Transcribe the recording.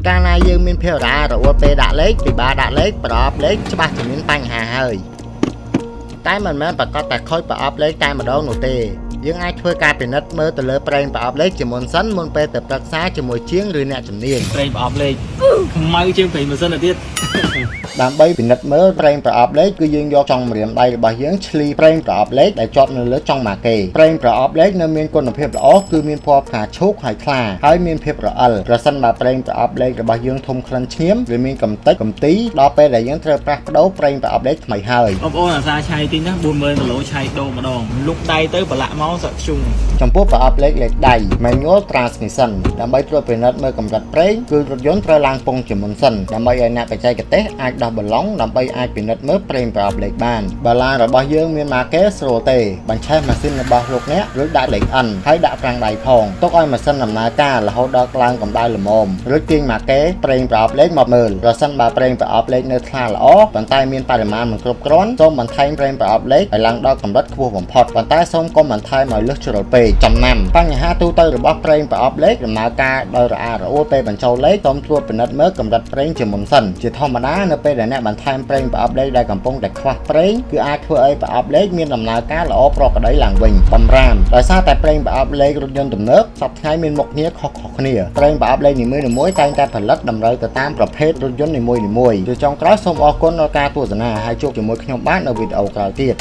កាលណាយើងមានភារៈរអួលពេលដាក់លេខពិបាកដាក់លេខប្រអប់លេខច្បាស់ជាមានបញ្ហាហើយតែមិនមែនប្រកាសតែខូចប្រអប់លេខតែម្ដងនោះទេយើងអាចធ្វើការពិនិត្យមើលទៅលើប្រេងប្រអប់លេខជាមុនសិនមុនពេលទៅប្រឹក្សាជាមួយជាងឬអ្នកជំនាញប្រេងប្រអប់លេខខ្មៅជាងប្រេងម៉ាស៊ីនទៅទៀតដើម្បីពិនិត្យមើលប្រេងប្រអប់លេខគឺយើងយកចុងម្រាមដៃរបស់យើងឆ្លីប្រេងប្រអប់លេខដែលជាប់នៅលើចុងម៉ាកេប្រេងប្រអប់លេខនៅមានគុណភាពល្អគឺមានពណ៌ផ្កាឈូកហើយថ្លាហើយមានភាពរអិលប្រសិនបើប្រេងប្រអប់លេខរបស់យើងធំក្លិនឈ្ងៀមវាមានកម្ទេចកំទីដល់ពេលដែលយើងត្រូវប្រាស់ប្ដូរប្រេងប្រអប់លេខថ្មីហើយបងប្អូនអាសាឆៃទីណា40000គីឡូឆៃដូរម្ដងលុកដៃទៅប្រឡាក់មកសាក់ខ្ជុំចំពោះប្រអប់លេខដៃ Manual Transmission ដើម្បីត្រួតពិនិត្យមើលកម្រិតប្រេងគឺរថយន្តត្រូវឡើងពងជាមុនសិនដើម្បីឲ្យអ្នកបច្ចេកទេសអាចដោះបឡុងដើម្បីអាចពិនិត្យមើលប្រេងប្រអប់លេខបានបើឡានរបស់យើងមានម៉ាកេស្រួលទេបញ្ឆេះម៉ាស៊ីនរបស់លោកអ្នកឬដាក់លេខ N ហើយដាក់ប្រាំងដៃផងទុកឲ្យម៉ាស៊ីនដំណើរការរហូតដល់ឡើងកម្ដៅល្មមឬទាញម៉ាកេប្រេងប្រអប់លេខមកមើលប្រសិនបើប្រេងប្រអប់លេខនៅថ្លាល្អប៉ុន្តែមានបរិមាណមិនគ្រប់គ្រាន់សូមបន្ថែមប្រេងប្រអប់លេខឲ្យឡើងដល់កម្រិតខ្ពស់បំផុតប៉ុន្តែសូមកុំបន្ថែមឲ្យលើសជ្រុលពេកចំណាំបញ្ហាទូទៅរបស់ប្រេងប្រអប់លេខដំណើរការដោយរអាក់រអួលពេលបញ្ចូលលេខសូមត្រួតពិនិត្យមើលកម្រិតប្រេងជាមុនសិនជាធម្មតានៅពេលដែលអ្នកបន្ថែមប្រេងប្រអប់លេខដែលកំពុងតែខ្វះប្រេងគឺអាចធ្វើឲ្យប្រអប់លេខមានដំណើរការល្អប្រក្រតីឡើងវិញបំរាមដោយសារតែប្រេងប្រអប់លេខរថយន្តទំនើបសពថ្ងៃមានមុខងារខុសៗគ្នាប្រេងប្រអប់លេខនីមួយៗតែងតែផលិតតម្រូវទៅតាមប្រភេទរថយន្តនីមួយៗជាចុងក្រោយសូមអរគុណដល់ការទស្សនាហើយជួបជាមួយខ្ញុំបាទនៅវីដេអូក្រោយទៀត